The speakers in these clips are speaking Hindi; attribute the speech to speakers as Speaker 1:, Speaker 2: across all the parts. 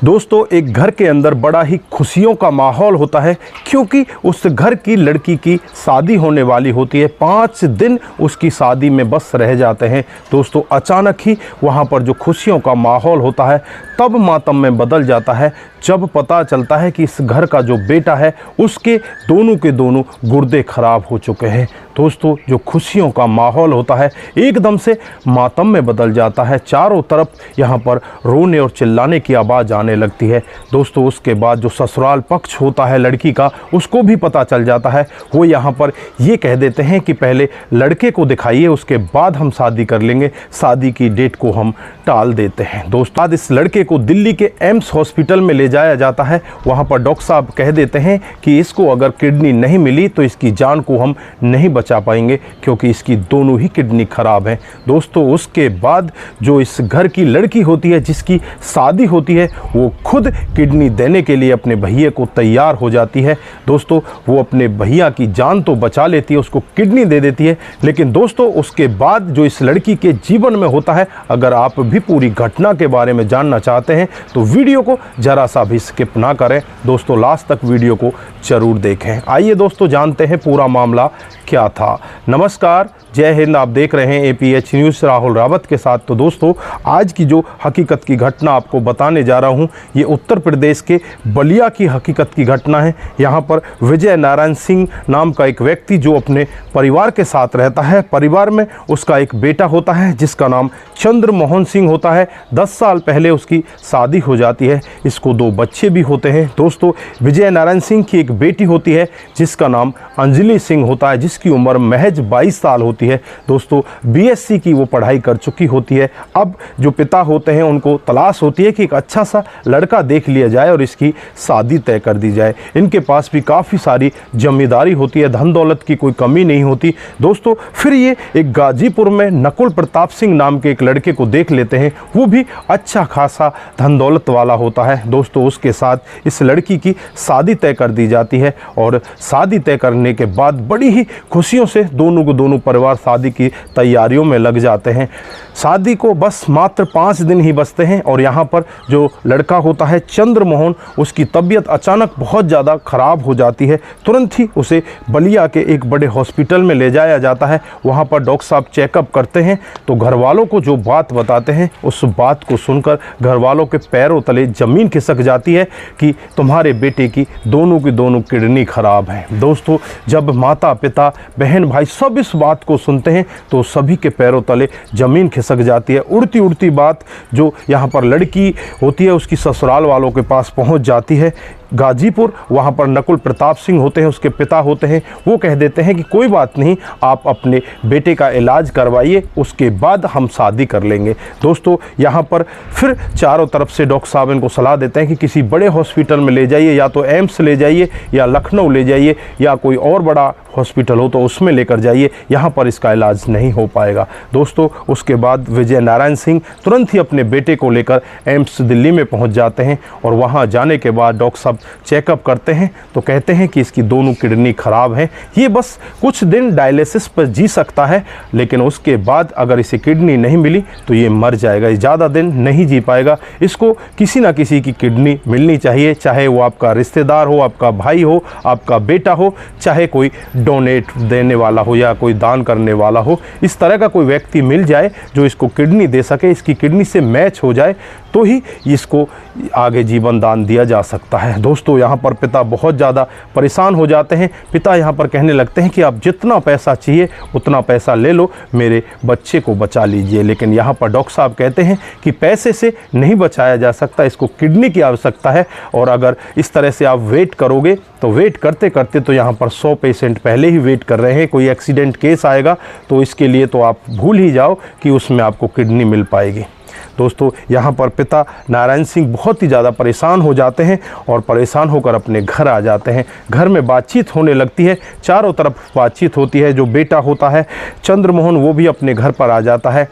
Speaker 1: दोस्तों, एक घर के अंदर बड़ा ही खुशियों का माहौल होता है क्योंकि उस घर की लड़की की शादी होने वाली होती है। 5 दिन उसकी शादी में बस रह जाते हैं। दोस्तों, अचानक ही वहाँ पर जो खुशियों का माहौल होता है तब मातम में बदल जाता है जब पता चलता है कि इस घर का जो बेटा है उसके दोनों के दोनों गुर्दे खराब हो चुके हैं। दोस्तों, जो खुशियों का माहौल होता है एकदम से मातम में बदल जाता है। चारों तरफ यहाँ पर रोने और चिल्लाने की आवाज़ आने लगती है। दोस्तों, उसके बाद जो ससुराल पक्ष होता है लड़की का उसको भी पता चल जाता है। वो यहाँ पर ये कह देते हैं कि पहले लड़के को दिखाइए, उसके बाद हम शादी कर लेंगे। शादी की डेट को हम टाल देते हैं। दोस्तों, आज इस लड़के को दिल्ली के एम्स हॉस्पिटल में ले जाया जाता है। वहाँ पर डॉक्टर साहब कह देते हैं कि इसको अगर किडनी नहीं मिली तो इसकी जान को हम नहीं बचा पाएंगे क्योंकि इसकी दोनों ही किडनी खराब हैं। दोस्तों, उसके बाद जो इस घर की लड़की होती है जिसकी शादी होती है वो खुद किडनी देने के लिए अपने भैया को तैयार हो जाती है। दोस्तों, वो अपने भैया की जान तो बचा लेती है, उसको किडनी दे देती है। लेकिन दोस्तों, उसके बाद जो इस लड़की के जीवन में होता है, अगर आप भी पूरी घटना के बारे में जानना चाहते हैं तो वीडियो को जरा सा भी स्किप ना करें। दोस्तों, लास्ट तक वीडियो को जरूर देखें। आइए दोस्तों, जानते हैं पूरा मामला क्या था। नमस्कार, जय हिंद। आप देख रहे हैं APH न्यूज़ राहुल रावत के साथ। तो दोस्तों, आज की जो हकीकत की घटना आपको बताने जा रहा हूं ये उत्तर प्रदेश के बलिया की हकीकत की घटना है। यहां पर विजय नारायण सिंह नाम का एक व्यक्ति जो अपने परिवार के साथ रहता है। परिवार में उसका एक बेटा होता है जिसका नाम चंद्र मोहन सिंह होता है। 10 साल पहले उसकी शादी हो जाती है। इसको 2 बच्चे भी होते हैं। दोस्तों, विजय नारायण सिंह की एक बेटी होती है जिसका नाम अंजलि सिंह होता है, जिसकी उम्र महज 22 साल होती है। दोस्तों, BSc की वो पढ़ाई कर चुकी होती है। अब जो पिता होते हैं उनको तलाश होती है कि एक अच्छा सा लड़का देख लिया जाए और इसकी शादी तय कर दी जाए। इनके पास भी काफ़ी सारी जमींदारी होती है, धन दौलत की कोई कमी नहीं होती। दोस्तों, फिर ये एक गाजीपुर में नकुल प्रताप सिंह नाम के एक लड़के को देख लेते हैं। वो भी अच्छा खासा धन दौलत वाला होता है। दोस्तों, उसके साथ इस लड़की की शादी तय कर दी जाती है और शादी तय करने के बाद बड़ी ही खुशियों से दोनों परिवार शादी की तैयारियों में लग जाते हैं। शादी को बस मात्र 5 दिन ही बचते हैं और यहाँ पर जो लड़का होता है चंद्र मोहन, उसकी तबीयत अचानक बहुत ज़्यादा ख़राब हो जाती है। तुरंत ही उसे बलिया के एक बड़े हॉस्पिटल में ले जाया जाता है। वहाँ पर डॉक्टर साहब चेकअप करते हैं तो घर वालों को जो बात बताते हैं उस बात को सुनकर घर वालों के पैरों तले ज़मीन खिसक जाती है कि तुम्हारे बेटे की दोनों किडनी खराब है। दोस्तों, जब माता पिता बहन भाई सब इस बात को सुनते हैं तो सभी के पैरों तले ज़मीन खिसक जाती है। उड़ती उड़ती बात जो यहाँ पर लड़की होती है उसकी ससुराल वालों के पास पहुँच जाती है गाजीपुर। वहाँ पर नकुल प्रताप सिंह होते हैं, उसके पिता होते हैं। वो कह देते हैं कि कोई बात नहीं, आप अपने बेटे का इलाज करवाइए, उसके बाद हम शादी कर लेंगे। दोस्तों, यहाँ पर फिर चारों तरफ से डॉक्टर साहब इनको सलाह देते हैं कि किसी बड़े हॉस्पिटल में ले जाइए, या तो एम्स ले जाइए या लखनऊ ले जाइए या कोई और बड़ा हॉस्पिटल हो तो उसमें लेकर जाइए, यहाँ पर इसका इलाज नहीं हो पाएगा। दोस्तों, उसके बाद विजय नारायण सिंह तुरंत ही अपने बेटे को लेकर एम्स दिल्ली में पहुँच जाते हैं और वहाँ जाने के बाद डॉक्टर साहब चेकअप करते हैं तो कहते हैं कि इसकी दोनों किडनी खराब हैं। ये बस कुछ दिन डायलिसिस पर जी सकता है, लेकिन उसके बाद अगर इसे किडनी नहीं मिली तो ये मर जाएगा, ज़्यादा दिन नहीं जी पाएगा। इसको किसी ना किसी की किडनी मिलनी चाहिए, चाहे वो आपका रिश्तेदार हो, आपका भाई हो, आपका बेटा हो, चाहे कोई डोनेट देने वाला हो या कोई दान करने वाला हो। इस तरह का कोई व्यक्ति मिल जाए जो इसको किडनी दे सके, इसकी किडनी से मैच हो जाए तो ही इसको आगे जीवन दान दिया जा सकता है। दोस्तों, यहाँ पर पिता बहुत ज़्यादा परेशान हो जाते हैं। पिता यहाँ पर कहने लगते हैं कि आप जितना पैसा चाहिए उतना पैसा ले लो, मेरे बच्चे को बचा लीजिए। लेकिन यहाँ पर डॉक्टर साहब कहते हैं कि पैसे से नहीं बचाया जा सकता, इसको किडनी की आवश्यकता है और अगर इस तरह से आप वेट करोगे तो वेट करते करते तो यहाँ पर 100 पेशेंट पहले ही वेट कर रहे हैं। कोई एक्सीडेंट केस आएगा तो इसके लिए तो आप भूल ही जाओ कि उसमें आपको किडनी मिल पाएगी। दोस्तों, यहाँ पर पिता नारायण सिंह बहुत ही ज़्यादा परेशान हो जाते हैं और परेशान होकर अपने घर आ जाते हैं। घर में बातचीत होने लगती है, चारों तरफ बातचीत होती है। जो बेटा होता है चंद्र मोहन वो भी अपने घर पर आ जाता है।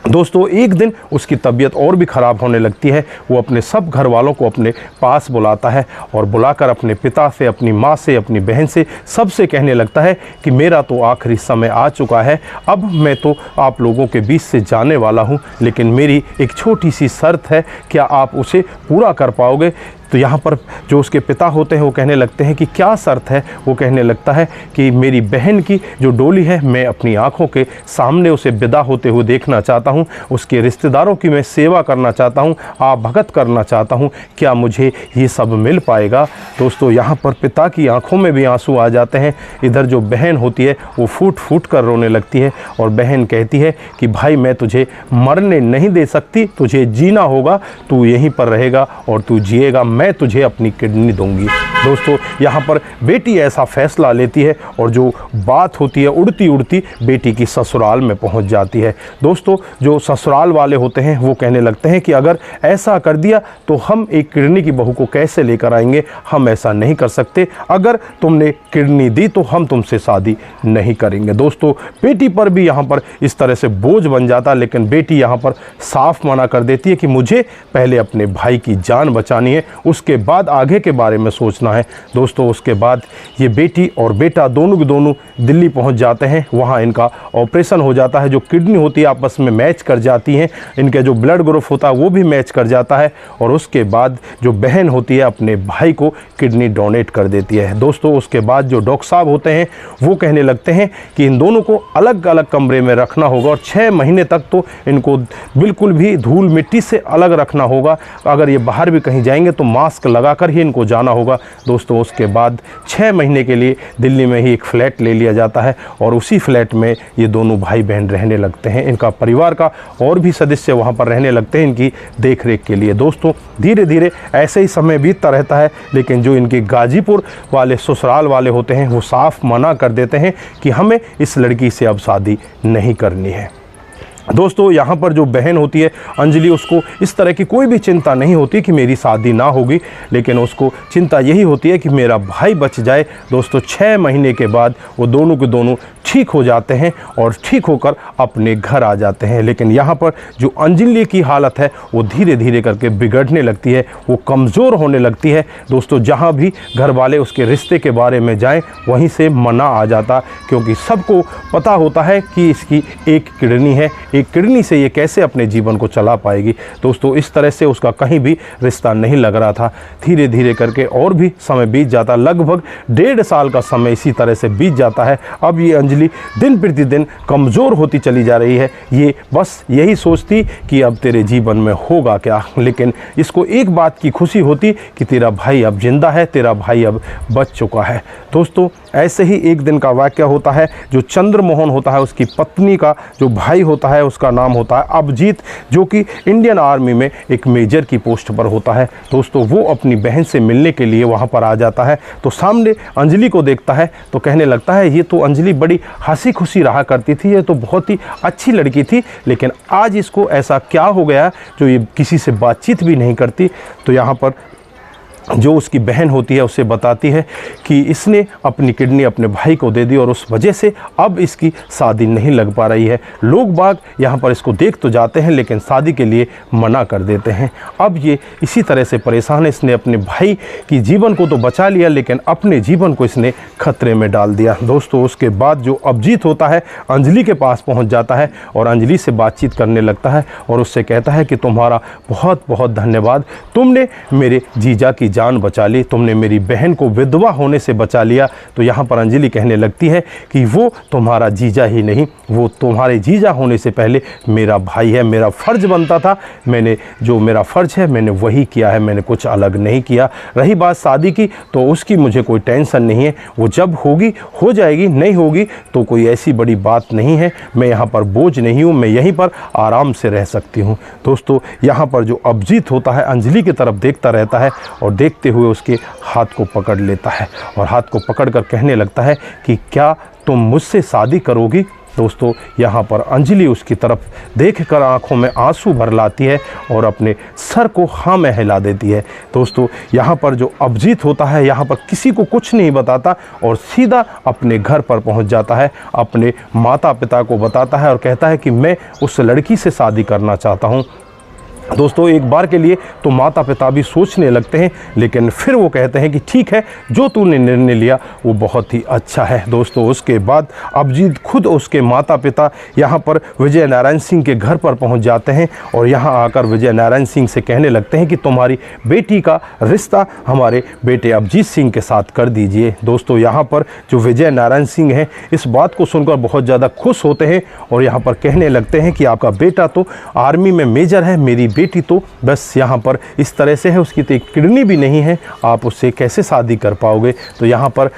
Speaker 1: दोस्तों एक दिन उसकी तबीयत और भी ख़राब होने लगती है। वो अपने सब घर वालों को अपने पास बुलाता है और बुलाकर अपने पिता से, अपनी माँ से, अपनी बहन से, सबसे कहने लगता है कि मेरा तो आखिरी समय आ चुका है, अब मैं तो आप लोगों के बीच से जाने वाला हूँ, लेकिन मेरी एक छोटी सी शर्त है, क्या आप उसे पूरा कर पाओगे? तो यहाँ पर जो उसके पिता होते हैं वो कहने लगते हैं कि क्या शर्त है? वो कहने लगता है कि मेरी बहन की जो डोली है मैं अपनी आंखों के सामने उसे विदा होते हुए देखना चाहता हूँ, उसके रिश्तेदारों की मैं सेवा करना चाहता हूँ, आप भगत करना चाहता हूँ, क्या मुझे ये सब मिल पाएगा? दोस्तों यहाँ पर पिता की आंखों में भी आंसू आ जाते हैं। इधर जो बहन होती है वो फूट फूट कर रोने लगती है और बहन कहती है कि भाई मैं तुझे मरने नहीं दे सकती, तुझे जीना होगा, तू यहीं पर रहेगा और तू जिएगा, मैं तुझे अपनी किडनी दूंगी। दोस्तों यहाँ पर बेटी ऐसा फैसला लेती है और जो बात होती है उड़ती उड़ती बेटी की ससुराल में पहुंच जाती है। दोस्तों जो ससुराल वाले होते हैं वो कहने लगते हैं कि अगर ऐसा कर दिया तो हम एक किडनी की बहू को कैसे लेकर आएंगे, हम ऐसा नहीं कर सकते, अगर तुमने किडनी दी तो हम तुमसे शादी नहीं करेंगे। दोस्तों बेटी पर भी यहाँ पर इस तरह से बोझ बन जाता, लेकिन बेटी यहाँ पर साफ मना कर देती है कि मुझे पहले अपने भाई की जान बचानी है, उसके बाद आगे के बारे में सोचना है। दोस्तों उसके बाद ये बेटी और बेटा दोनों के दोनों दिल्ली पहुंच जाते हैं। वहां इनका ऑपरेशन हो जाता है, जो किडनी होती है आपस में मैच कर जाती हैं, इनके जो ब्लड ग्रुप होता है वो भी मैच कर जाता है और उसके बाद जो बहन होती है अपने भाई को किडनी डोनेट कर देती है। दोस्तों उसके बाद जो डॉक्टर साहब होते हैं वो कहने लगते हैं कि इन दोनों को अलग अलग कमरे में रखना होगा और 6 महीने तक तो इनको बिल्कुल भी धूल मिट्टी से अलग रखना होगा, अगर ये बाहर भी कहीं जाएंगे तो मास्क लगाकर ही इनको जाना होगा। दोस्तों उसके बाद 6 महीने के लिए दिल्ली में ही एक फ्लैट ले लिया जाता है और उसी फ्लैट में ये दोनों भाई बहन रहने लगते हैं। इनका परिवार का और भी सदस्य वहाँ पर रहने लगते हैं इनकी देख रेख के लिए। दोस्तों धीरे धीरे ऐसे ही समय बीतता रहता है, लेकिन जो इनके गाजीपुर वाले ससुराल वाले होते हैं वो साफ मना कर देते हैं कि हमें इस लड़की से अब शादी नहीं करनी है। दोस्तों यहाँ पर जो बहन होती है अंजलि, उसको इस तरह की कोई भी चिंता नहीं होती कि मेरी शादी ना होगी, लेकिन उसको चिंता यही होती है कि मेरा भाई बच जाए। दोस्तों 6 महीने के बाद वो दोनों के दोनों ठीक हो जाते हैं और ठीक होकर अपने घर आ जाते हैं। लेकिन यहाँ पर जो अंजलि की हालत है वो धीरे धीरे करके बिगड़ने लगती है, वो कमज़ोर होने लगती है। दोस्तों जहाँ भी घर वाले उसके रिश्ते के बारे में जाएं वहीं से मना आ जाता, क्योंकि सबको पता होता है कि इसकी एक किडनी है, एक किडनी से ये कैसे अपने जीवन को चला पाएगी। दोस्तों इस तरह से उसका कहीं भी रिश्ता नहीं लग रहा था। धीरे धीरे करके और भी समय बीत जाता, लगभग 1.5 साल का समय इसी तरह से बीत जाता है। अब ये अंजलि दिन प्रतिदिन कमज़ोर होती चली जा रही है। ये बस यही सोचती कि अब तेरे जीवन में होगा क्या, लेकिन इसको एक बात की खुशी होती कि तेरा भाई अब जिंदा है, तेरा भाई अब बच चुका है। दोस्तों ऐसे ही एक दिन का वाक़या होता है। जो चंद्रमोहन होता है उसकी पत्नी का जो भाई होता है उसका नाम होता है अभिजीत, जो कि इंडियन आर्मी में एक मेजर की पोस्ट पर होता है। दोस्तों वो अपनी बहन से मिलने के लिए वहाँ पर आ जाता है, तो सामने अंजलि को देखता है तो कहने लगता है ये तो अंजलि बड़ी हंसी खुशी रहा करती थी, ये तो बहुत ही अच्छी लड़की थी, लेकिन आज इसको ऐसा क्या हो गया जो ये किसी से बातचीत भी नहीं करती। तो यहाँ पर जो उसकी बहन होती है उसे बताती है कि इसने अपनी किडनी अपने भाई को दे दी और उस वजह से अब इसकी शादी नहीं लग पा रही है। लोग बाग यहाँ पर इसको देख तो जाते हैं लेकिन शादी के लिए मना कर देते हैं। अब ये इसी तरह से परेशान है, इसने अपने भाई की जीवन को तो बचा लिया लेकिन अपने जीवन को इसने खतरे में डाल दिया। दोस्तों उसके बाद जो अभिजीत होता है अंजलि के पास पहुँच जाता है और अंजलि से बातचीत करने लगता है और उससे कहता है कि तुम्हारा बहुत बहुत धन्यवाद, तुमने मेरे जीजा की जान बचा ली, तुमने मेरी बहन को विधवा होने से बचा लिया। तो यहाँ पर अंजलि कहने लगती है कि वो तुम्हारा जीजा ही नहीं, वो तुम्हारे जीजा होने से पहले मेरा भाई है, मेरा फ़र्ज़ बनता था, मैंने जो मेरा फ़र्ज़ है मैंने वही किया है, मैंने कुछ अलग नहीं किया। रही बात शादी की तो उसकी मुझे कोई टेंशन नहीं है, वो जब होगी हो जाएगी, नहीं होगी तो कोई ऐसी बड़ी बात नहीं है, मैं यहाँ पर बोझ नहीं हूँ, मैं यहीं पर आराम से रह सकती हूँ। दोस्तों यहाँ पर जो अभिजीत होता है अंजलि की तरफ देखता रहता है और देखते हुए उसके हाथ को पकड़ लेता है और हाथ को पकड़कर कहने लगता है कि क्या तुम मुझसे शादी करोगी? दोस्तों यहाँ पर अंजलि उसकी तरफ देखकर आंखों में आंसू भर लाती है और अपने सर को हाँ में हिला देती है। दोस्तों यहाँ पर जो अभिजीत होता है यहाँ पर किसी को कुछ नहीं बताता और सीधा अपने घर पर पहुँच जाता है, अपने माता पिता को बताता है और कहता है कि मैं उस लड़की से शादी करना चाहता हूँ। दोस्तों एक बार के लिए तो माता पिता भी सोचने लगते हैं, लेकिन फिर वो कहते हैं कि ठीक है, जो तूने निर्णय लिया वो बहुत ही अच्छा है। दोस्तों उसके बाद अभिजीत खुद उसके माता पिता यहाँ पर विजय नारायण सिंह के घर पर पहुँच जाते हैं और यहाँ आकर विजय नारायण सिंह से कहने लगते हैं कि तुम्हारी बेटी का रिश्ता हमारे बेटे अभिजीत सिंह के साथ कर दीजिए। दोस्तों यहाँ पर जो विजय नारायण सिंह हैं इस बात को सुनकर बहुत ज़्यादा खुश होते हैं और यहाँ पर कहने लगते हैं कि आपका बेटा तो आर्मी में मेजर है, मेरी बेटी तो बस यहाँ पर इस तरह से है, उसकी तो एक किडनी भी नहीं है, आप उससे कैसे शादी कर पाओगे। तो यहाँ पर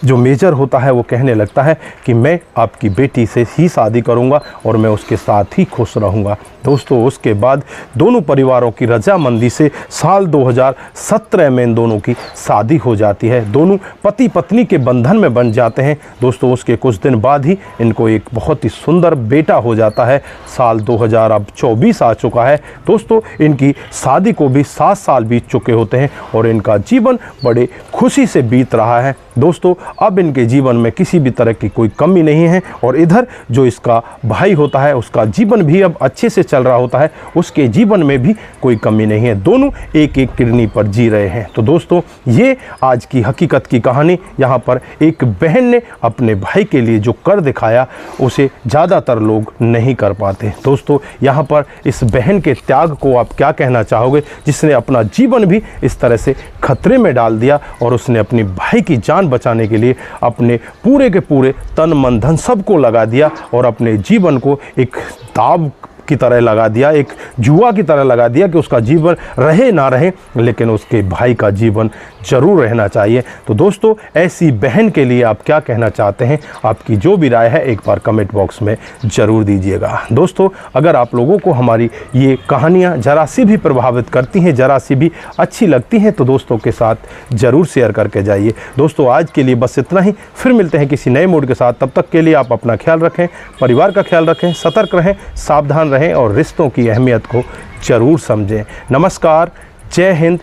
Speaker 1: जो मेजर होता है वो कहने लगता है कि मैं आपकी बेटी से ही शादी करूंगा और मैं उसके साथ ही खुश रहूंगा। दोस्तों उसके बाद दोनों परिवारों की रजामंदी से साल 2017 में इन दोनों की शादी हो जाती है। दोनों पति पत्नी के बंधन में बन जाते हैं। दोस्तों उसके कुछ दिन बाद ही इनको एक बहुत ही सुंदर बेटा हो जाता है। साल 2024 आ चुका है। दोस्तों इनकी शादी को भी 7 साल बीत चुके होते हैं और इनका जीवन बड़े खुशी से बीत रहा है। दोस्तों अब इनके जीवन में किसी भी तरह की कोई कमी नहीं है और इधर जो इसका भाई होता है उसका जीवन भी अब अच्छे से चल रहा होता है, उसके जीवन में भी कोई कमी नहीं है। दोनों एक एक किडनी पर जी रहे हैं। तो दोस्तों ये आज की हकीकत की कहानी। यहाँ पर एक बहन ने अपने भाई के लिए जो कर दिखाया उसे ज़्यादातर लोग नहीं कर पाते। दोस्तों यहाँ पर इस बहन के त्याग को आप क्या कहना चाहोगे, जिसने अपना जीवन भी इस तरह से खतरे में डाल दिया और उसने अपनी भाई की जान बचाने के लिए अपने पूरे के पूरे तन मन धन सबको लगा दिया और अपने जीवन को एक दाव की तरह लगा दिया, एक जुआ की तरह लगा दिया कि उसका जीवन रहे ना रहे लेकिन उसके भाई का जीवन जरूर रहना चाहिए। तो दोस्तों ऐसी बहन के लिए आप क्या कहना चाहते हैं, आपकी जो भी राय है एक बार कमेंट बॉक्स में ज़रूर दीजिएगा। दोस्तों अगर आप लोगों को हमारी ये कहानियाँ ज़रा सी भी प्रभावित करती हैं, ज़रा सी भी अच्छी लगती हैं तो दोस्तों के साथ ज़रूर शेयर करके जाइए। दोस्तों आज के लिए बस इतना ही, फिर मिलते हैं किसी नए मूड के साथ। तब तक के लिए आप अपना ख्याल रखें, परिवार का ख्याल रखें, सतर्क रहें, सावधान रहें और रिश्तों की अहमियत को ज़रूर समझें। नमस्कार, जय हिंद,